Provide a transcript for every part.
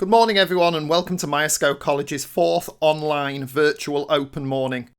Good morning everyone and welcome to Myerscough College's 4th online virtual open morning.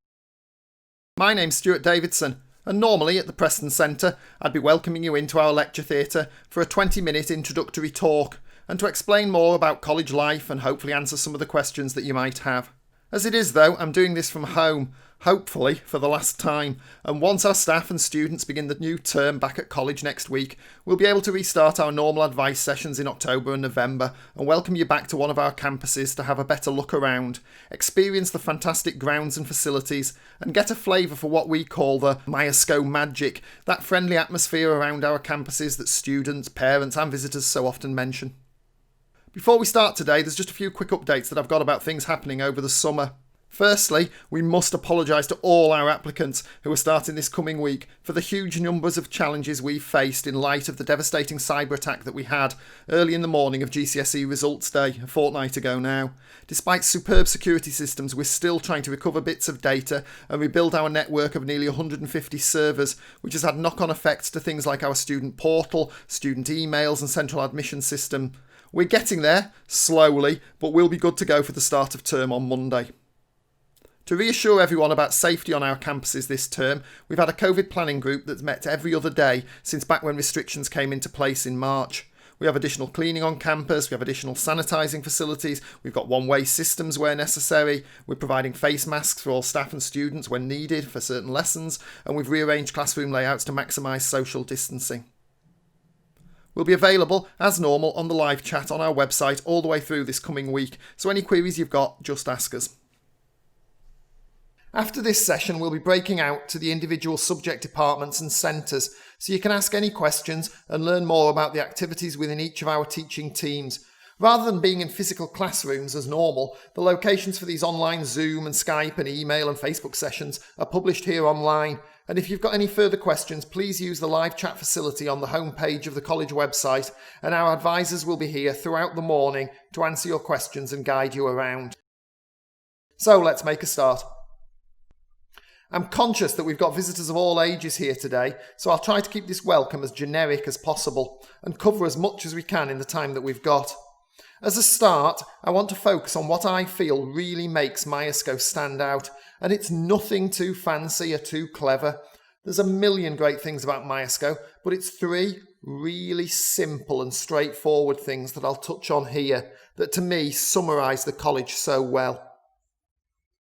My name's Stuart Davidson and normally at the Preston Centre I'd be welcoming you into our lecture theatre for a 20-minute introductory talk and to explain more about college life and hopefully answer some of the questions that you might have. As it is though, I'm doing this from home, hopefully for the last time, and once our staff and students begin the new term back at college next week, we'll be able to restart our normal advice sessions in October and November and welcome you back to one of our campuses to have a better look around, experience the fantastic grounds and facilities, and get a flavour for what we call the Myerscough magic, that friendly atmosphere around our campuses that students, parents and visitors so often mention. Before we start today, there's just a few quick updates that I've got about things happening over the summer. Firstly, we must apologise to all our applicants who are starting this coming week for the huge numbers of challenges we've faced in light of the devastating cyber attack that we had early in the morning of GCSE results day, a fortnight ago now. Despite superb security systems, we're still trying to recover bits of data and rebuild our network of nearly 150 servers, which has had knock-on effects to things like our student portal, student emails and central admission system. We're getting there, slowly, but we'll be good to go for the start of term on Monday. To reassure everyone about safety on our campuses this term, we've had a COVID planning group that's met every other day since back when restrictions came into place in March. We have additional cleaning on campus, we have additional sanitising facilities, we've got one-way systems where necessary, we're providing face masks for all staff and students when needed for certain lessons, and we've rearranged classroom layouts to maximise social distancing. We'll be available, as normal, on the live chat on our website all the way through this coming week, so any queries you've got, just ask us. After this session, we'll be breaking out to the individual subject departments and centres, so you can ask any questions and learn more about the activities within each of our teaching teams. Rather than being in physical classrooms as normal, the locations for these online Zoom and Skype and email and Facebook sessions are published here online. And if you've got any further questions, please use the live chat facility on the homepage of the college website, and our advisors will be here throughout the morning to answer your questions and guide you around. So let's make a start. I'm conscious that we've got visitors of all ages here today, so I'll try to keep this welcome as generic as possible and cover as much as we can in the time that we've got. As a start, I want to focus on what I feel really makes Myerscough stand out, and it's nothing too fancy or too clever. There's a million great things about Myerscough, but it's 3 really simple and straightforward things that I'll touch on here that to me summarise the college so well.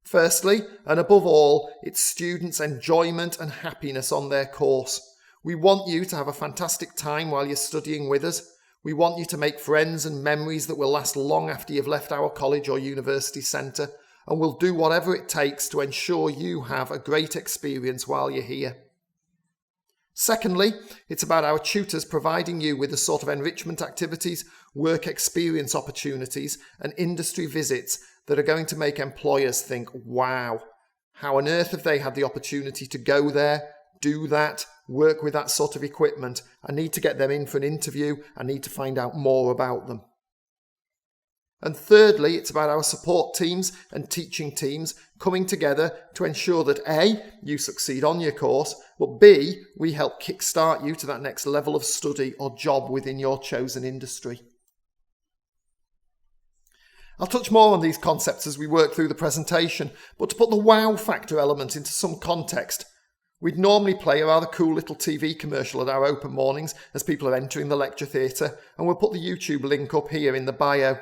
Firstly, and above all, it's students' enjoyment and happiness on their course. We want you to have a fantastic time while you're studying with us. We want you to make friends and memories that will last long after you've left our college or university centre, and we'll do whatever it takes to ensure you have a great experience while you're here. Secondly, it's about our tutors providing you with the sort of enrichment activities, work experience opportunities and industry visits that are going to make employers think, wow, how on earth have they had the opportunity to go there, do that, work with that sort of equipment? I need to get them in for an interview. I need to find out more about them. And thirdly, it's about our support teams and teaching teams coming together to ensure that A, you succeed on your course, but B, we help kickstart you to that next level of study or job within your chosen industry. I'll touch more on these concepts as we work through the presentation, but to put the wow factor element into some context, we'd normally play a rather cool little TV commercial at our open mornings as people are entering the lecture theatre, and we'll put the YouTube link up here in the bio,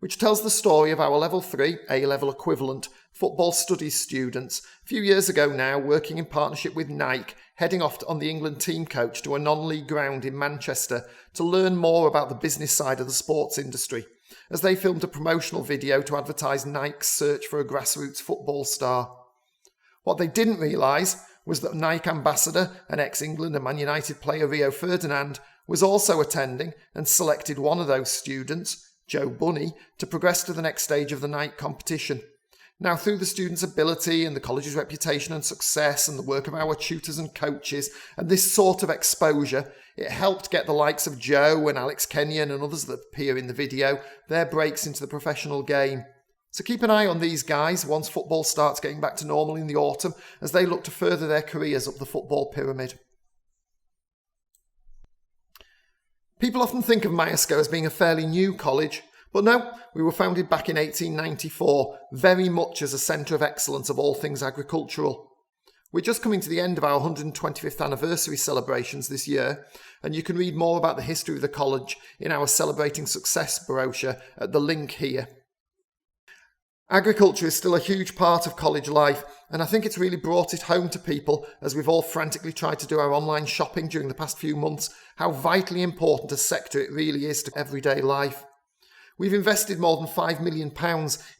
which tells the story of our Level 3, A-level equivalent, football studies students, a few years ago now working in partnership with Nike, heading off on the England team coach to a non-league ground in Manchester to learn more about the business side of the sports industry, as they filmed a promotional video to advertise Nike's search for a grassroots football star. What they didn't realise was that Nike ambassador and ex-England and Man United player Rio Ferdinand was also attending and selected one of those students, Joe Bunny, to progress to the next stage of the Nike competition. Now, through the students' ability and the college's reputation and success and the work of our tutors and coaches and this sort of exposure, it helped get the likes of Joe and Alex Kenyon and others that appear in the video their breaks into the professional game. So keep an eye on these guys once football starts getting back to normal in the autumn as they look to further their careers up the football pyramid. People often think of Myerscough as being a fairly new college, But no, we were founded back in 1894, very much as a centre of excellence of all things agricultural. We're just coming to the end of our 125th anniversary celebrations this year, and you can read more about the history of the college in our Celebrating Success brochure at the link here. Agriculture is still a huge part of college life, and I think it's really brought it home to people as we've all frantically tried to do our online shopping during the past few months, how vitally important a sector it really is to everyday life. We've invested more than £5 million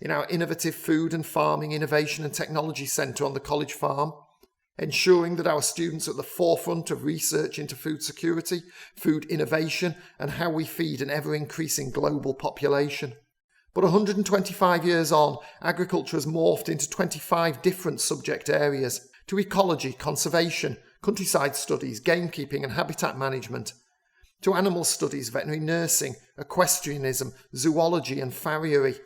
in our innovative food and farming innovation and technology centre on the college farm, ensuring that our students are at the forefront of research into food security, food innovation, and how we feed an ever-increasing global population. But 125 years on, agriculture has morphed into 25 different subject areas, to ecology, conservation, countryside studies, gamekeeping and habitat management, to animal studies, veterinary nursing, equestrianism, zoology and farriery,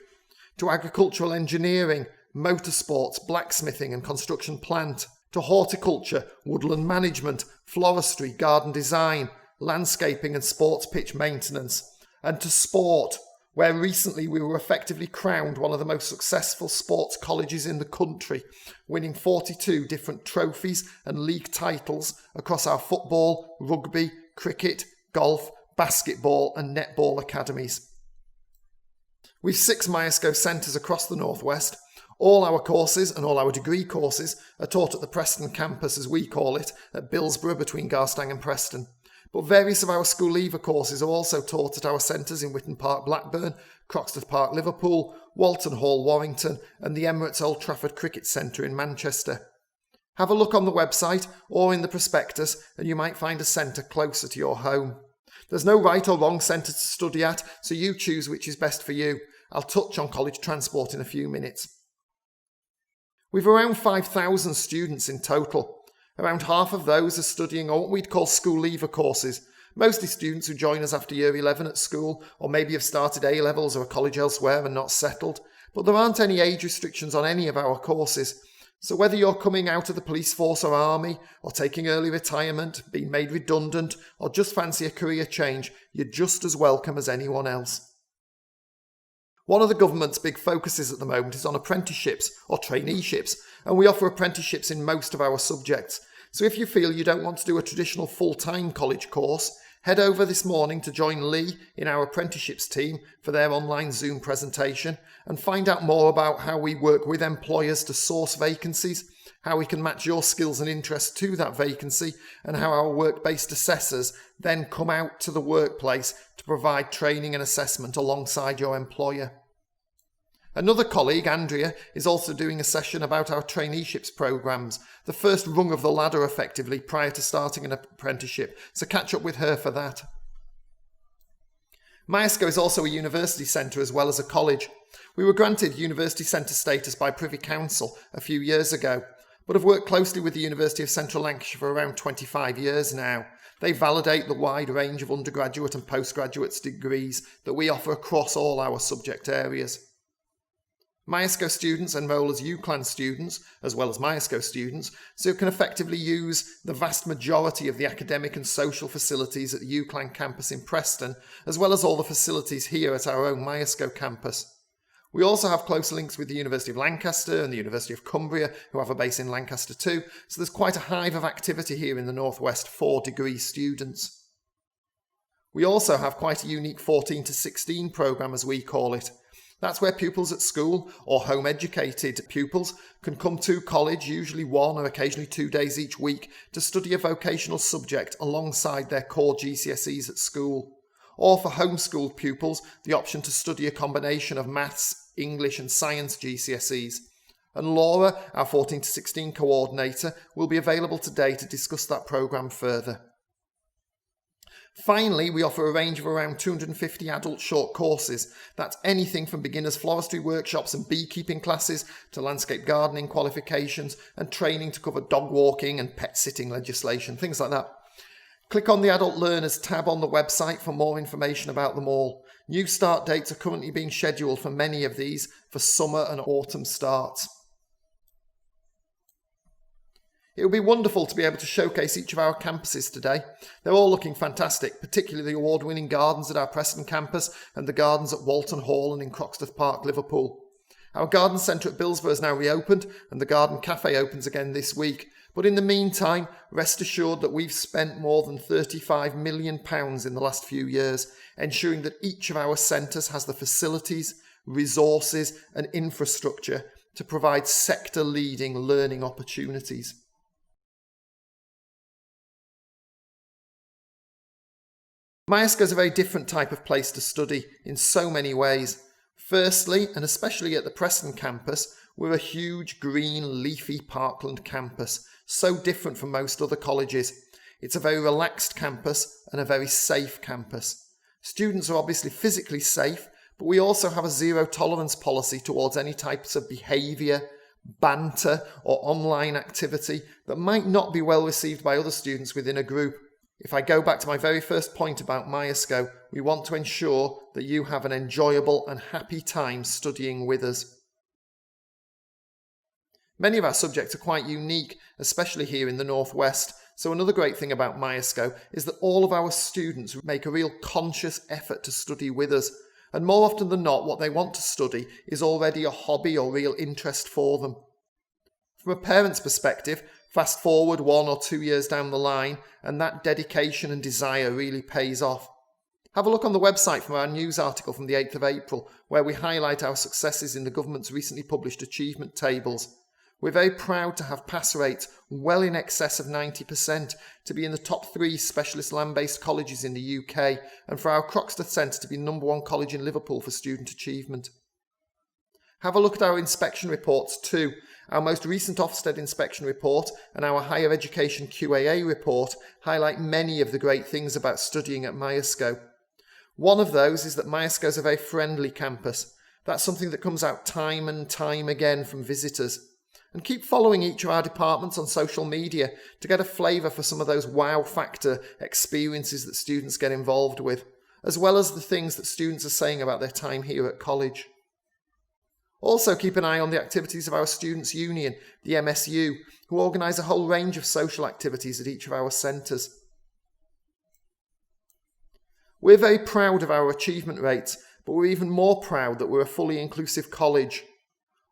to agricultural engineering, motorsports, blacksmithing and construction plant, to horticulture, woodland management, floristry, garden design, landscaping and sports pitch maintenance, and to sport, where recently we were effectively crowned one of the most successful sports colleges in the country, winning 42 different trophies and league titles across our football, rugby, cricket, golf, basketball and netball academies. We've 6 Myerscough centres across the northwest. All our courses and all our degree courses are taught at the Preston campus, as we call it, at Billsborough between Garstang and Preston. But various of our school leaver courses are also taught at our centres in Witton Park, Blackburn, Croxteth Park, Liverpool, Walton Hall, Warrington, and the Emirates Old Trafford Cricket Centre in Manchester. Have a look on the website or in the prospectus and you might find a centre closer to your home. There's no right or wrong centre to study at, so you choose which is best for you. I'll touch on college transport in a few minutes. We've around 5,000 students in total. Around half of those are studying on what we'd call school leaver courses, mostly students who join us after year 11 at school, or maybe have started A-levels or a college elsewhere and not settled. But there aren't any age restrictions on any of our courses. So whether you're coming out of the police force or army, or taking early retirement, being made redundant, or just fancy a career change, you're just as welcome as anyone else. One of the government's big focuses at the moment is on apprenticeships or traineeships, and we offer apprenticeships in most of our subjects. So if you feel you don't want to do a traditional full-time college course, head over this morning to join Lee in our apprenticeships team for their online Zoom presentation and find out more about how we work with employers to source vacancies, how we can match your skills and interests to that vacancy, and how our work-based assessors then come out to the workplace to provide training and assessment alongside your employer. Another colleague, Andrea, is also doing a session about our traineeships programmes, the first rung of the ladder effectively prior to starting an apprenticeship, so catch up with her for that. Myerscough is also a university centre as well as a college. We were granted university centre status by Privy Council a few years ago, but have worked closely with the University of Central Lancashire for around 25 years now. They validate the wide range of undergraduate and postgraduate degrees that we offer across all our subject areas. Myerscough students enrol as UCLan students, as well as Myerscough students, so can effectively use the vast majority of the academic and social facilities at the UCLan campus in Preston, as well as all the facilities here at our own Myerscough campus. We also have close links with the University of Lancaster and the University of Cumbria, who have a base in Lancaster too, so there's quite a hive of activity here in the Northwest for degree students. We also have quite a unique 14 to 16 programme, as we call it. That's where pupils at school or home educated pupils can come to college, usually 1 or occasionally 2 days each week, to study a vocational subject alongside their core GCSEs at school. Or for homeschooled pupils, the option to study a combination of maths, English and science GCSEs. And Laura, our 14 to 16 coordinator, will be available today to discuss that programme further. Finally, we offer a range of around 250 adult short courses. That's anything from beginners floristry workshops and beekeeping classes to landscape gardening qualifications and training to cover dog walking and pet sitting legislation, things like that. Click on the Adult Learners tab on the website for more information about them all. New start dates are currently being scheduled for many of these for summer and autumn starts. It would be wonderful to be able to showcase each of our campuses today. They're all looking fantastic, particularly the award-winning gardens at our Preston campus and the gardens at Walton Hall and in Croxteth Park, Liverpool. Our garden centre at Billsborough is now reopened and the garden cafe opens again this week. But in the meantime, rest assured that we've spent more than £35 million in the last few years, ensuring that each of our centres has the facilities, resources and infrastructure to provide sector-leading learning opportunities. Myerscough is a very different type of place to study in so many ways. Firstly, and especially at the Preston campus, we're a huge green leafy parkland campus, so different from most other colleges. It's a very relaxed campus and a very safe campus. Students are obviously physically safe, but we also have a zero tolerance policy towards any types of behaviour, banter or online activity that might not be well received by other students within a group. If I go back to my very first point about Myerscough, we want to ensure that you have an enjoyable and happy time studying with us. Many of our subjects are quite unique, especially here in the Northwest, so another great thing about Myerscough is that all of our students make a real conscious effort to study with us, and more often than not what they want to study is already a hobby or real interest for them. From a parent's perspective, fast forward 1 or 2 years down the line and that dedication and desire really pays off. Have a look on the website from our news article from the 8th of April where we highlight our successes in the government's recently published achievement tables. We're very proud to have pass rates well in excess of 90%, to be in the top 3 specialist land-based colleges in the UK and for our Croxteth Centre to be #1 college in Liverpool for student achievement. Have a look at our inspection reports too. Our most recent Ofsted inspection report and our Higher Education QAA report highlight many of the great things about studying at Myerscough. One of those is that Myerscough is a very friendly campus. That's something that comes out time and time again from visitors. And keep following each of our departments on social media to get a flavour for some of those wow factor experiences that students get involved with, as well as the things that students are saying about their time here at college. Also keep an eye on the activities of our Students' Union, the MSU, who organise a whole range of social activities at each of our centres. We're very proud of our achievement rates, but we're even more proud that we're a fully inclusive college.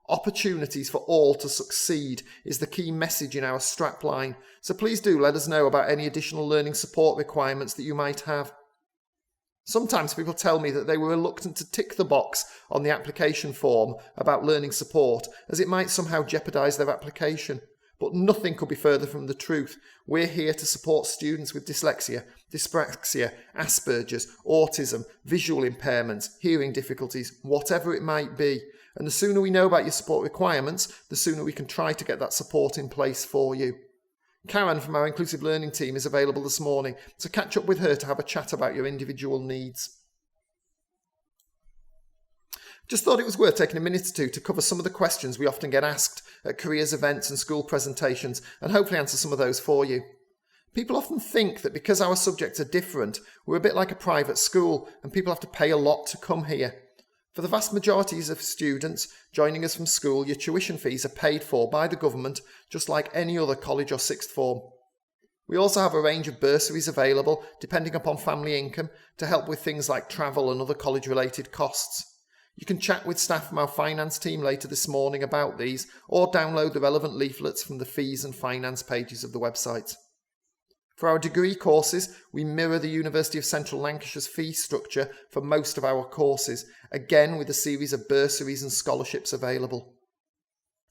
Opportunities for all to succeed is the key message in our strapline, so please do let us know about any additional learning support requirements that you might have. Sometimes people tell me that they were reluctant to tick the box on the application form about learning support as it might somehow jeopardise their application. But nothing could be further from the truth. We're here to support students with dyslexia, dyspraxia, Asperger's, autism, visual impairments, hearing difficulties, whatever it might be. And the sooner we know about your support requirements, the sooner we can try to get that support in place for you. Karen from our Inclusive Learning team is available this morning, so catch up with her to have a chat about your individual needs. Just thought it was worth taking a minute or two to cover some of the questions we often get asked at careers events and school presentations and hopefully answer some of those for you. People often think that because our subjects are different, we're a bit like a private school and people have to pay a lot to come here. For the vast majorities of students joining us from school, your tuition fees are paid for by the government, just like any other college or sixth form. We also have a range of bursaries available, depending upon family income, to help with things like travel and other college-related costs. You can chat with staff from our finance team later this morning about these, or download the relevant leaflets from the fees and finance pages of the website. For our degree courses, we mirror the University of Central Lancashire's fee structure for most of our courses, again with a series of bursaries and scholarships available.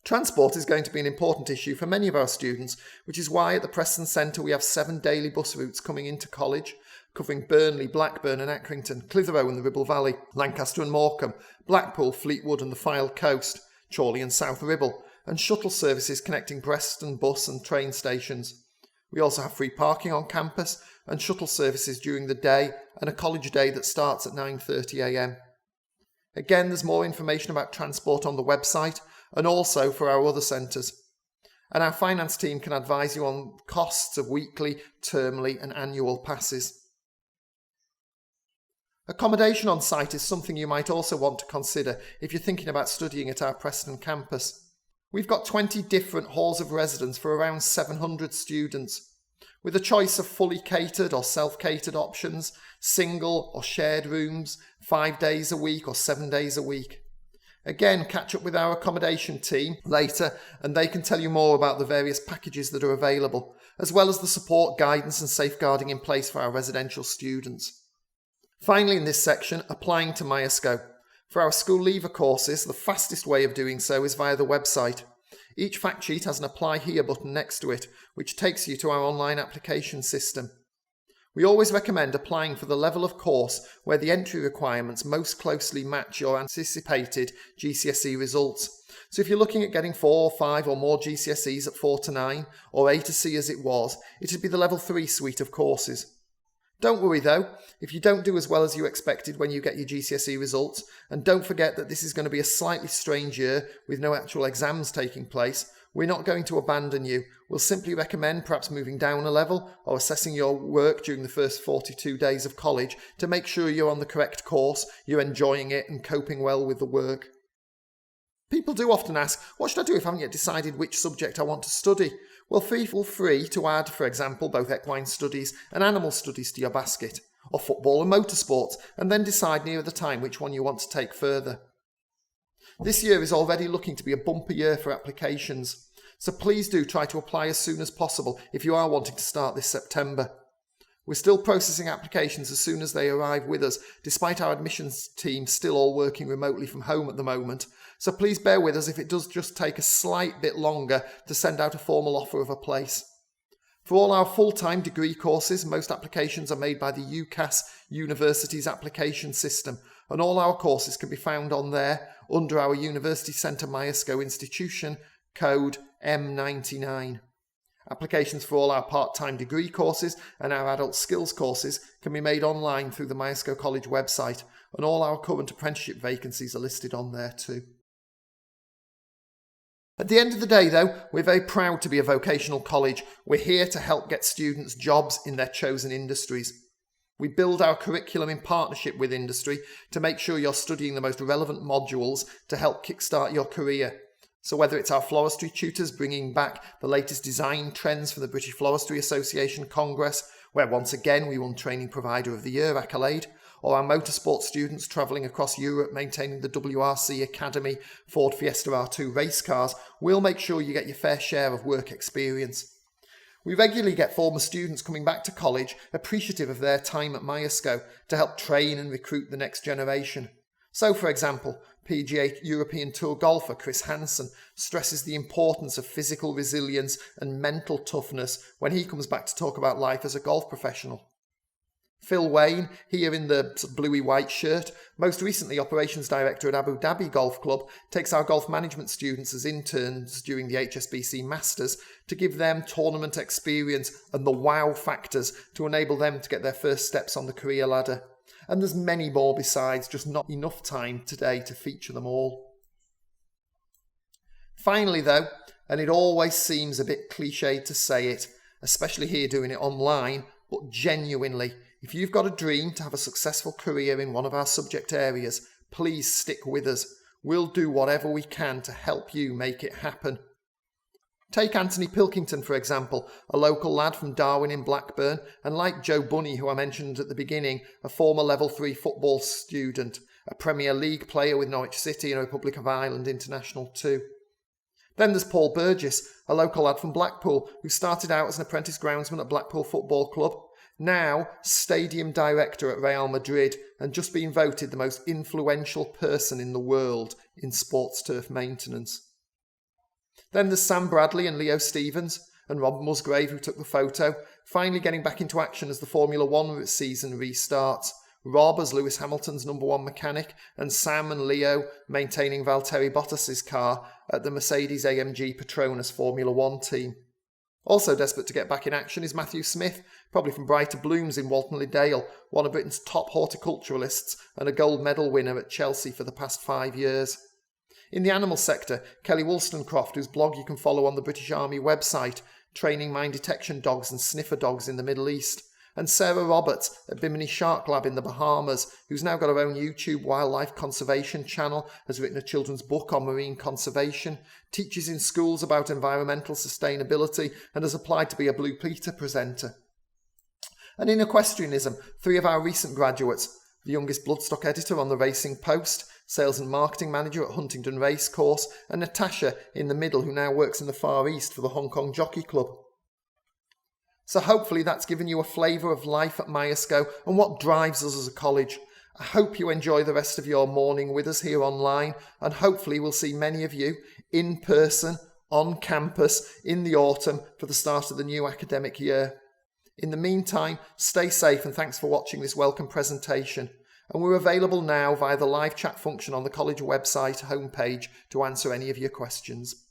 Transport is going to be an important issue for many of our students, which is why at the Preston Centre we have 7 daily bus routes coming into college, covering Burnley, Blackburn and Accrington, Clitheroe and the Ribble Valley, Lancaster and Morecambe, Blackpool, Fleetwood and the Fylde Coast, Chorley and South Ribble, and shuttle services connecting Preston bus and train stations. We also have free parking on campus and shuttle services during the day and a college day that starts at 9:30 a.m. Again, there's more information about transport on the website and also for our other centres. And our finance team can advise you on costs of weekly, termly and annual passes. Accommodation on site is something you might also want to consider if you're thinking about studying at our Preston campus. We've got 20 different halls of residence for around 700 students, with a choice of fully catered or self-catered options, single or shared rooms, 5 days a week or 7 days a week. Again, catch up with our accommodation team later and they can tell you more about the various packages that are available, as well as the support, guidance and safeguarding in place for our residential students. Finally, in this section, applying to Myerscough. For our school leaver courses, the fastest way of doing so is via the website. Each fact sheet has an Apply Here button next to it, which takes you to our online application system. We always recommend applying for the level of course where the entry requirements most closely match your anticipated GCSE results. So if you're looking at getting 4 or 5 or more GCSEs at 4 to 9, or A to C as it was, it'd be the level 3 suite of courses. Don't worry though, if you don't do as well as you expected when you get your GCSE results, and don't forget that this is going to be a slightly strange year with no actual exams taking place, we're not going to abandon you. We'll simply recommend perhaps moving down a level or assessing your work during the first 42 days of college to make sure you're on the correct course, you're enjoying it and coping well with the work. People do often ask, what should I do if I haven't yet decided which subject I want to study? Well, feel free to add, for example, both equine studies and animal studies to your basket, or football and motorsports, and then decide near the time which one you want to take further. This year is already looking to be a bumper year for applications, so please do try to apply as soon as possible if you are wanting to start this September. We're still processing applications as soon as they arrive with us, despite our admissions team still all working remotely from home at the moment, so please bear with us if it does just take a slight bit longer to send out a formal offer of a place. For all our full-time degree courses, most applications are made by the UCAS University's application system, and all our courses can be found on there under our University Centre Myerscough institution, code M99. Applications for all our part-time degree courses and our adult skills courses can be made online through the Myerscough College website, and all our current apprenticeship vacancies are listed on there too. At the end of the day though, we're very proud to be a vocational college. We're here to help get students jobs in their chosen industries. We build our curriculum in partnership with industry to make sure you're studying the most relevant modules to help kickstart your career. So whether it's our floristry tutors bringing back the latest design trends for the British Floristry Association Congress, where once again we won Training Provider of the Year accolade, or our motorsport students travelling across Europe maintaining the WRC Academy Ford Fiesta R2 race cars, we'll make sure you get your fair share of work experience. We regularly get former students coming back to college appreciative of their time at Myerscough to help train and recruit the next generation. So, for example, PGA European Tour golfer Chris Hansen stresses the importance of physical resilience and mental toughness when he comes back to talk about life as a golf professional. Phil Wayne, here in the bluey-white shirt, most recently Operations Director at Abu Dhabi Golf Club, takes our golf management students as interns during the HSBC Masters to give them tournament experience and the wow factors to enable them to get their first steps on the career ladder. And there's many more besides, just not enough time today to feature them all. Finally though, and it always seems a bit cliched to say it, especially here doing it online, but genuinely, if you've got a dream to have a successful career in one of our subject areas, please stick with us. We'll do whatever we can to help you make it happen. Take Anthony Pilkington, for example, a local lad from Darwin in Blackburn, and like Joe Bunny, who I mentioned at the beginning, a former Level 3 football student, a Premier League player with Norwich City and Republic of Ireland international too. Then there's Paul Burgess, a local lad from Blackpool, who started out as an apprentice groundsman at Blackpool Football Club, now stadium director at Real Madrid, and just been voted the most influential person in the world in sports turf maintenance. Then there's Sam Bradley and Leo Stevens, and Rob Musgrave, who took the photo, finally getting back into action as the Formula 1 season restarts. Rob as Lewis Hamilton's #1 mechanic, and Sam and Leo maintaining Valtteri Bottas's car at the Mercedes-AMG Petronas Formula 1 team. Also desperate to get back in action is Matthew Smith, probably from Brighter Blooms in Walton Le Dale, one of Britain's top horticulturalists and a gold medal winner at Chelsea for the past 5 years. In the animal sector, Kelly Wollstonecroft, whose blog you can follow on the British Army website, training mine detection dogs and sniffer dogs in the Middle East, and Sarah Roberts at Bimini Shark Lab in the Bahamas, who's now got her own YouTube wildlife conservation channel, has written a children's book on marine conservation, teaches in schools about environmental sustainability, and has applied to be a Blue Peter presenter. And in equestrianism, 3 of our recent graduates, the youngest bloodstock editor on the Racing Post, sales and marketing manager at Huntingdon Racecourse, and Natasha in the middle, who now works in the Far East for the Hong Kong Jockey Club. So hopefully that's given you a flavour of life at Myerscough and what drives us as a college. I hope you enjoy the rest of your morning with us here online, and hopefully we'll see many of you in person, on campus, in the autumn for the start of the new academic year. In the meantime, stay safe and thanks for watching this welcome presentation. And we're available now via the live chat function on the college website homepage to answer any of your questions.